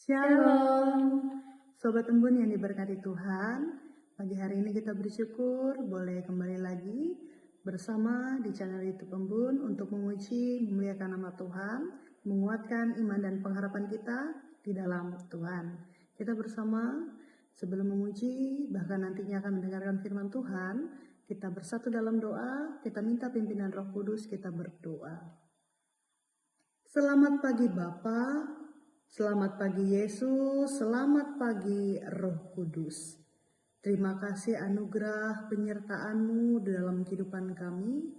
Shalom, Sobat Embun yang diberkati Tuhan. Pagi hari ini kita bersyukur boleh kembali lagi bersama di channel YouTube Embun untuk memuji, memuliakan nama Tuhan, menguatkan iman dan pengharapan kita di dalam Tuhan. Kita bersama sebelum memuji, bahkan nantinya akan mendengarkan firman Tuhan, kita bersatu dalam doa, kita minta pimpinan Roh Kudus, kita berdoa. Selamat pagi Bapa. Selamat pagi Yesus, selamat pagi Roh Kudus. Terima kasih anugerah penyertaan-Mu dalam kehidupan kami.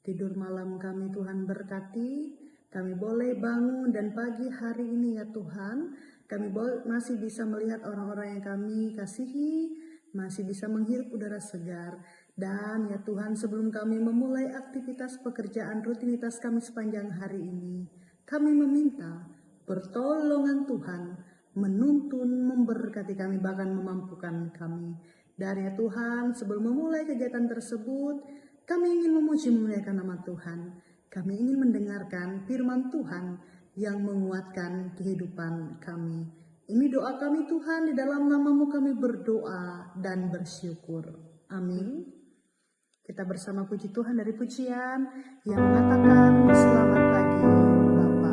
Tidur malam kami Tuhan berkati. Kami boleh bangun dan pagi hari ini ya Tuhan. Kami masih bisa melihat orang-orang yang kami kasihi. Masih bisa menghirup udara segar. Dan ya Tuhan, sebelum kami memulai aktivitas pekerjaan rutinitas kami sepanjang hari ini, kami meminta pertolongan Tuhan menuntun, memberkati kami, bahkan memampukan kami. Dan ya Tuhan, sebelum memulai kegiatan tersebut, kami ingin memuji memuliakan nama Tuhan. Kami ingin mendengarkan firman Tuhan yang menguatkan kehidupan kami. Ini doa kami Tuhan, di dalam nama-Mu kami berdoa dan bersyukur. Amin. Kita bersama puji Tuhan dari pujian yang mengatakan selamat pagi Bapa.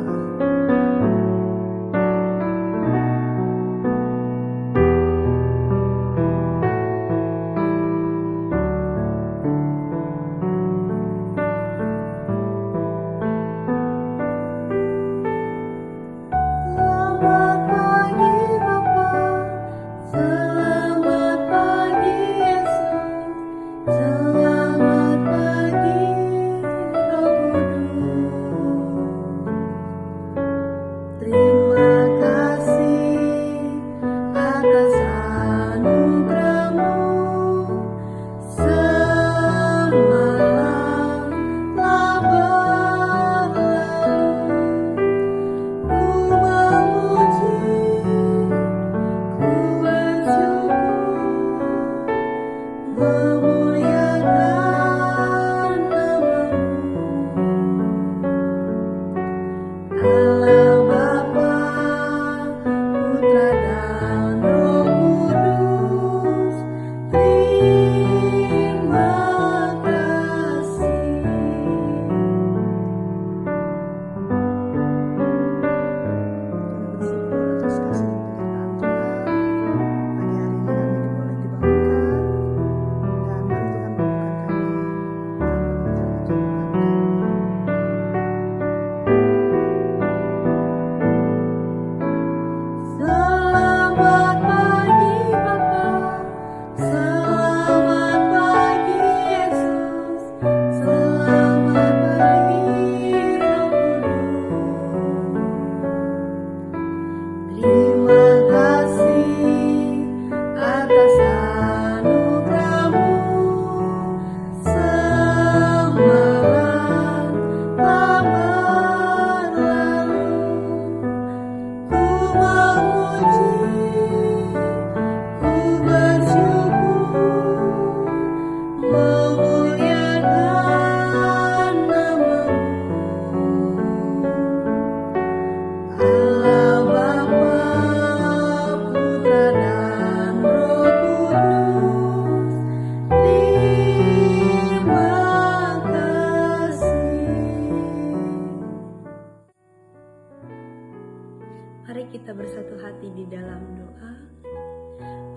Mari kita bersatu hati di dalam doa.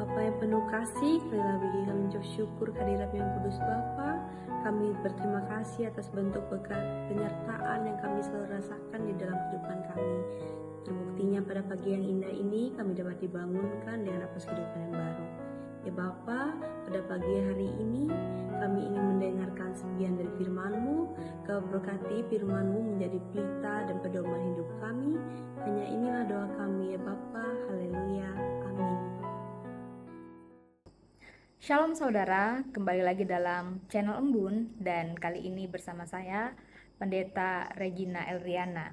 Bapa yang penuh kasih, kami bagi kami mengucap syukur kehadirat yang kudus Bapa. Kami berterima kasih atas bentuk berkat penyertaan yang kami selalu rasakan di dalam kehidupan kami. Terbuktinya pada pagi yang indah ini kami dapat dibangunkan dengan nafas kehidupan yang baru. Ya Bapa, pada pagi hari ini kami ingin mendengarkan sebagian dari firman-Mu. Kau berkati firman-Mu menjadi pelita dan pedoman hidup kami. Hanya inilah doa kami ya Bapa. Haleluya. Amin. Shalom saudara, kembali lagi dalam channel Embun dan kali ini bersama saya Pendeta Regina Elriana.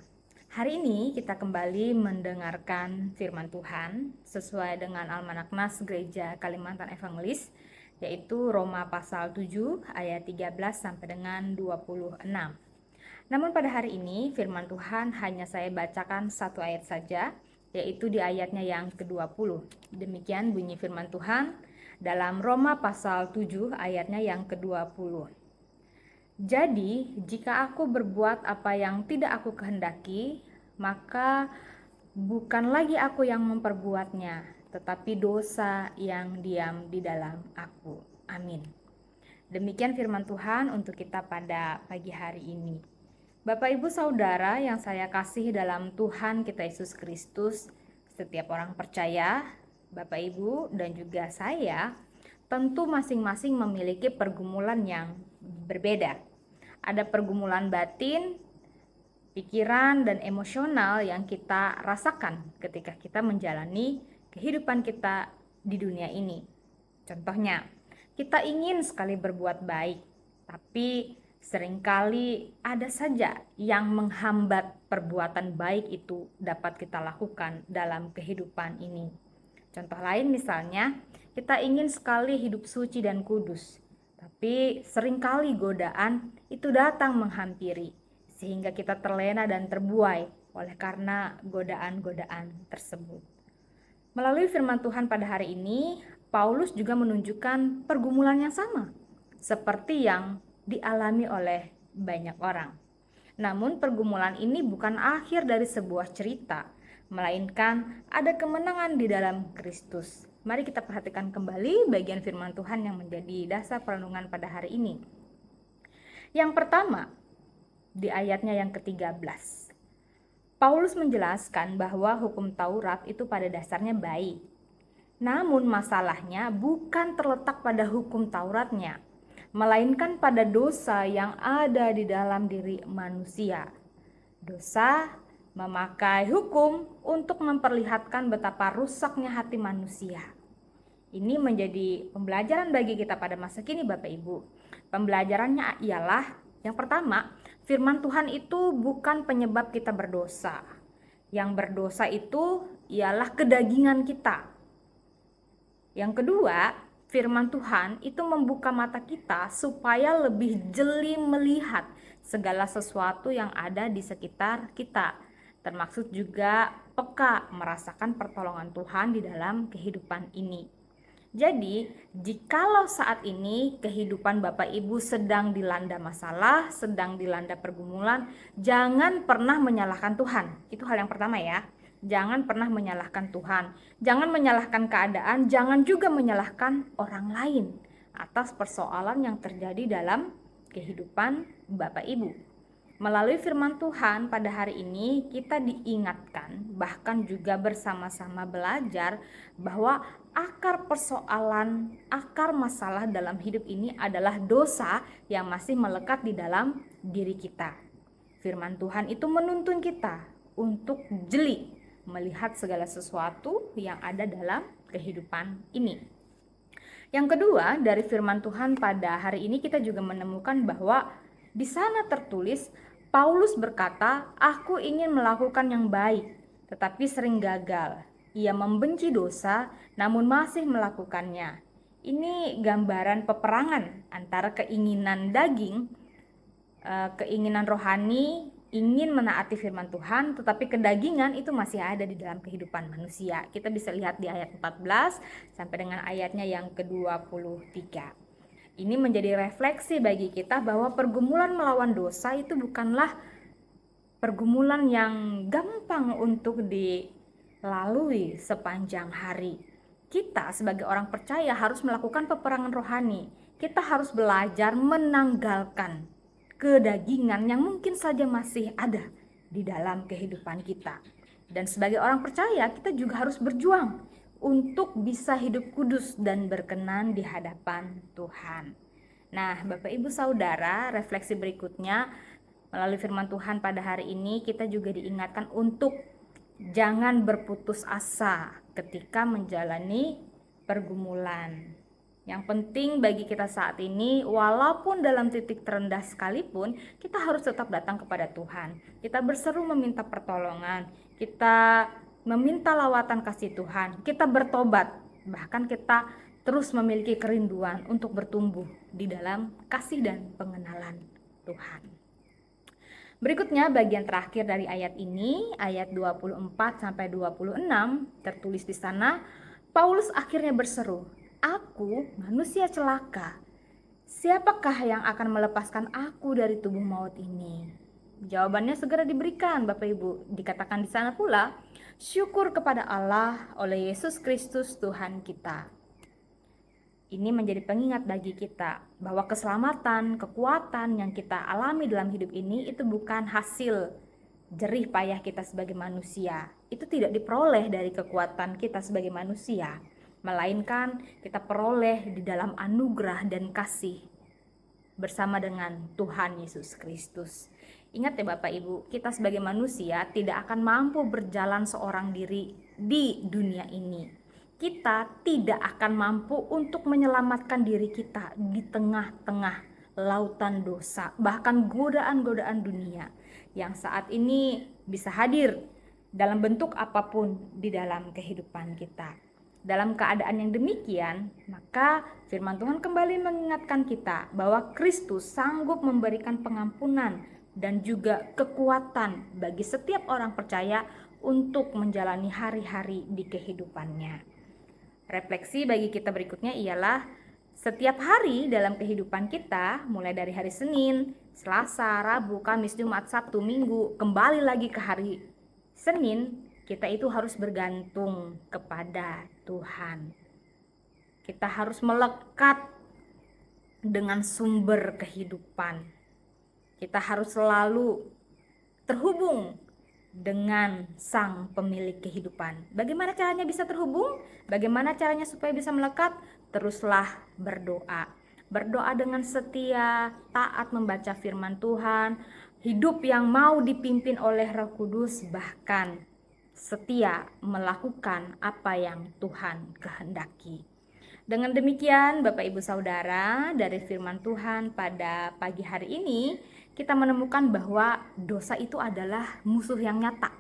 Hari ini kita kembali mendengarkan firman Tuhan sesuai dengan Almanak Nas Gereja Kalimantan Evangelis, yaitu Roma pasal 7 ayat 13 sampai dengan 26. Namun pada hari ini firman Tuhan hanya saya bacakan satu ayat saja, yaitu di ayatnya yang ke-20. Demikian bunyi firman Tuhan dalam Roma pasal 7 ayatnya yang ke-20. Jadi, jika aku berbuat apa yang tidak aku kehendaki, maka bukan lagi aku yang memperbuatnya, tetapi dosa yang diam di dalam aku. Amin. Demikian firman Tuhan untuk kita pada pagi hari ini. Bapak Ibu Saudara yang saya kasih dalam Tuhan kita Yesus Kristus, setiap orang percaya, Bapak Ibu dan juga saya, tentu masing-masing memiliki pergumulan yang berbeda. Ada pergumulan batin, pikiran dan emosional yang kita rasakan ketika kita menjalani kehidupan kita di dunia ini. Contohnya, kita ingin sekali berbuat baik, tapi seringkali ada saja yang menghambat perbuatan baik itu dapat kita lakukan dalam kehidupan ini. Contoh lain misalnya, kita ingin sekali hidup suci dan kudus, tapi seringkali godaan itu datang menghampiri, sehingga kita terlena dan terbuai oleh karena godaan-godaan tersebut. Melalui firman Tuhan pada hari ini, Paulus juga menunjukkan pergumulan yang sama, seperti yang dialami oleh banyak orang. Namun pergumulan ini bukan akhir dari sebuah cerita, melainkan ada kemenangan di dalam Kristus. Mari kita perhatikan kembali bagian firman Tuhan yang menjadi dasar perenungan pada hari ini. Yang pertama, di ayatnya yang ke-13. Paulus menjelaskan bahwa hukum Taurat itu pada dasarnya baik. Namun masalahnya bukan terletak pada hukum Tauratnya, melainkan pada dosa yang ada di dalam diri manusia. Dosa memakai hukum untuk memperlihatkan betapa rusaknya hati manusia. Ini menjadi pembelajaran bagi kita pada masa kini, Bapak Ibu. Pembelajarannya ialah yang pertama, firman Tuhan itu bukan penyebab kita berdosa. Yang berdosa itu ialah kedagingan kita. Yang kedua, firman Tuhan itu membuka mata kita supaya lebih jeli melihat segala sesuatu yang ada di sekitar kita, termasuk juga peka merasakan pertolongan Tuhan di dalam kehidupan ini. Jadi, jikalau saat ini kehidupan Bapak Ibu sedang dilanda masalah, sedang dilanda pergumulan, jangan pernah menyalahkan Tuhan. Itu hal yang pertama ya. Jangan pernah menyalahkan Tuhan. Jangan menyalahkan keadaan, jangan juga menyalahkan orang lain atas persoalan yang terjadi dalam kehidupan Bapak Ibu. Melalui firman Tuhan pada hari ini kita diingatkan, bahkan juga bersama-sama belajar bahwa akar persoalan, akar masalah dalam hidup ini adalah dosa yang masih melekat di dalam diri kita. Firman Tuhan itu menuntun kita untuk jeli melihat segala sesuatu yang ada dalam kehidupan ini. Yang kedua, dari firman Tuhan pada hari ini kita juga menemukan bahwa di sana tertulis, Paulus berkata, "Aku ingin melakukan yang baik, tetapi sering gagal. Ia membenci dosa, namun masih melakukannya." Ini gambaran peperangan antara keinginan daging, keinginan rohani, ingin menaati firman Tuhan, tetapi kedagingan itu masih ada di dalam kehidupan manusia. Kita bisa lihat di ayat 14 sampai dengan ayatnya yang ke-23. Ini menjadi refleksi bagi kita bahwa pergumulan melawan dosa itu bukanlah pergumulan yang gampang untuk dilalui sepanjang hari. Kita sebagai orang percaya harus melakukan peperangan rohani. Kita harus belajar menanggalkan kedagingan yang mungkin saja masih ada di dalam kehidupan kita. Dan sebagai orang percaya, kita juga harus berjuang untuk bisa hidup kudus dan berkenan di hadapan Tuhan. Nah, Bapak Ibu Saudara, refleksi berikutnya melalui firman Tuhan pada hari ini kita juga diingatkan untuk jangan berputus asa ketika menjalani pergumulan. Yang penting bagi kita saat ini, walaupun dalam titik terendah sekalipun, kita harus tetap datang kepada Tuhan. Kita berseru meminta pertolongan, kita meminta lawatan kasih Tuhan, kita bertobat, bahkan kita terus memiliki kerinduan untuk bertumbuh di dalam kasih dan pengenalan Tuhan. Berikutnya bagian terakhir dari ayat ini, ayat 24 sampai 26, tertulis di sana, Paulus akhirnya berseru, "Aku manusia celaka. Siapakah yang akan melepaskan aku dari tubuh maut ini?" Jawabannya segera diberikan, Bapak Ibu. Dikatakan di sana pula, syukur kepada Allah oleh Yesus Kristus Tuhan kita. Ini menjadi pengingat bagi kita bahwa keselamatan, kekuatan yang kita alami dalam hidup ini itu bukan hasil jerih payah kita sebagai manusia. Itu tidak diperoleh dari kekuatan kita sebagai manusia, melainkan kita peroleh di dalam anugerah dan kasih bersama dengan Tuhan Yesus Kristus. Ingat ya Bapak Ibu, kita sebagai manusia tidak akan mampu berjalan seorang diri di dunia ini. Kita tidak akan mampu untuk menyelamatkan diri kita di tengah-tengah lautan dosa, bahkan godaan-godaan dunia yang saat ini bisa hadir dalam bentuk apapun di dalam kehidupan kita. Dalam keadaan yang demikian, maka firman Tuhan kembali mengingatkan kita bahwa Kristus sanggup memberikan pengampunan dan juga kekuatan bagi setiap orang percaya untuk menjalani hari-hari di kehidupannya. Refleksi bagi kita berikutnya ialah setiap hari dalam kehidupan kita, mulai dari hari Senin, Selasa, Rabu, Kamis, Jumat, Sabtu, Minggu, kembali lagi ke hari Senin, kita itu harus bergantung kepada Tuhan. Kita harus melekat dengan sumber kehidupan. Kita harus selalu terhubung dengan sang pemilik kehidupan. Bagaimana caranya bisa terhubung? Bagaimana caranya supaya bisa melekat? Teruslah berdoa. Berdoa dengan setia, taat membaca firman Tuhan, hidup yang mau dipimpin oleh Roh Kudus, bahkan setia melakukan apa yang Tuhan kehendaki. Dengan demikian, Bapak Ibu Saudara, dari firman Tuhan pada pagi hari ini, kita menemukan bahwa dosa itu adalah musuh yang nyata,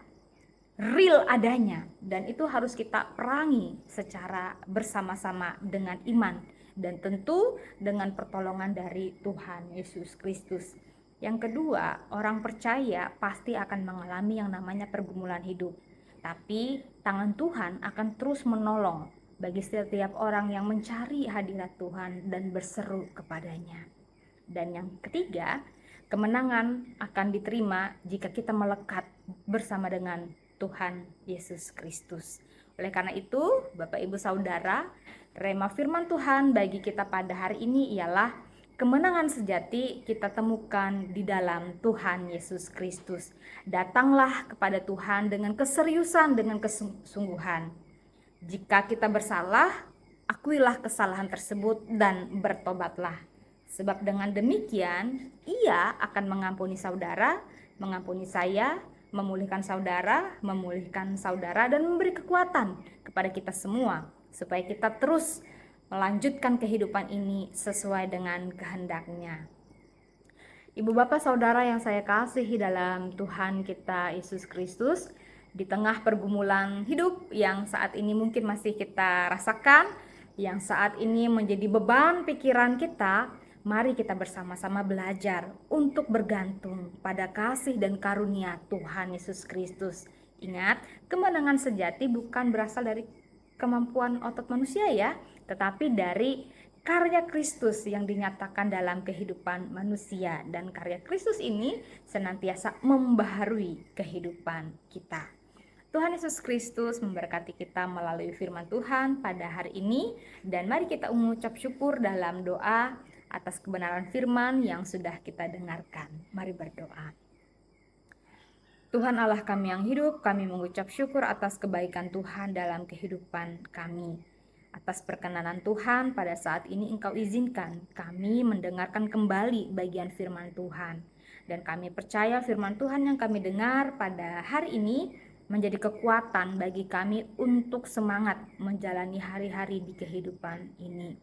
real adanya, dan itu harus kita perangi secara bersama-sama dengan iman dan tentu dengan pertolongan dari Tuhan Yesus Kristus. Yang kedua, orang percaya pasti akan mengalami yang namanya pergumulan hidup, tapi tangan Tuhan akan terus menolong bagi setiap orang yang mencari hadirat Tuhan dan berseru kepadanya. Dan yang ketiga, kemenangan akan diterima jika kita melekat bersama dengan Tuhan Yesus Kristus. Oleh karena itu, Bapak Ibu Saudara, rema firman Tuhan bagi kita pada hari ini ialah kemenangan sejati kita temukan di dalam Tuhan Yesus Kristus. Datanglah kepada Tuhan dengan keseriusan, dengan kesungguhan. Jika kita bersalah, akuilah kesalahan tersebut dan bertobatlah. Sebab dengan demikian, Ia akan mengampuni saudara, mengampuni saya, memulihkan saudara, dan memberi kekuatan kepada kita semua, supaya kita terus melanjutkan kehidupan ini sesuai dengan kehendak-Nya. Ibu bapak saudara yang saya kasihi dalam Tuhan kita Yesus Kristus, di tengah pergumulan hidup yang saat ini mungkin masih kita rasakan, yang saat ini menjadi beban pikiran kita, mari kita bersama-sama belajar untuk bergantung pada kasih dan karunia Tuhan Yesus Kristus. Ingat, kemenangan sejati bukan berasal dari kemampuan otot manusia ya, tetapi dari karya Kristus yang dinyatakan dalam kehidupan manusia. Dan karya Kristus ini senantiasa membaharui kehidupan kita. Tuhan Yesus Kristus memberkati kita melalui firman Tuhan pada hari ini. Dan mari kita mengucap syukur dalam doa atas kebenaran firman yang sudah kita dengarkan. Mari berdoa. Tuhan Allah kami yang hidup, kami mengucap syukur atas kebaikan Tuhan dalam kehidupan kami. Atas perkenanan Tuhan pada saat ini Engkau izinkan kami mendengarkan kembali bagian firman Tuhan. Dan kami percaya firman Tuhan yang kami dengar pada hari ini menjadi kekuatan bagi kami untuk semangat menjalani hari-hari di kehidupan ini.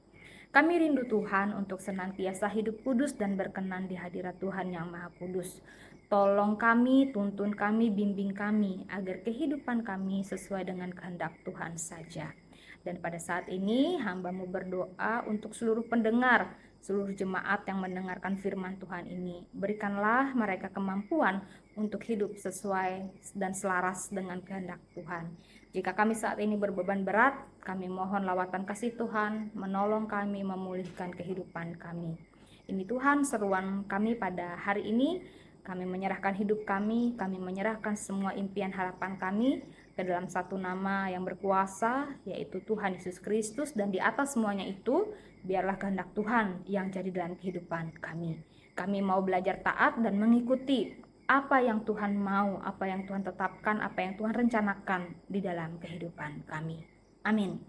Kami rindu Tuhan untuk senantiasa hidup kudus dan berkenan di hadirat Tuhan yang Maha Kudus. Tolong kami, tuntun kami, bimbing kami agar kehidupan kami sesuai dengan kehendak Tuhan saja. Dan pada saat ini hamba-Mu berdoa untuk seluruh pendengar seluruh jemaat yang mendengarkan firman Tuhan ini. Berikanlah mereka kemampuan untuk hidup sesuai dan selaras dengan kehendak Tuhan. Jika kami saat ini berbeban berat, kami mohon lawatan kasih Tuhan menolong kami memulihkan kehidupan kami. Ini Tuhan seruan kami pada hari ini. Kami menyerahkan hidup kami menyerahkan semua impian harapan kami ke dalam satu nama yang berkuasa, yaitu Tuhan Yesus Kristus, dan di atas semuanya itu, biarlah kehendak Tuhan yang jadi dalam kehidupan kami. Kami mau belajar taat dan mengikuti apa yang Tuhan mau, apa yang Tuhan tetapkan, apa yang Tuhan rencanakan di dalam kehidupan kami. Amin.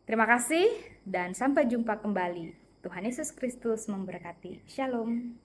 Terima kasih dan sampai jumpa kembali. Tuhan Yesus Kristus memberkati. Shalom.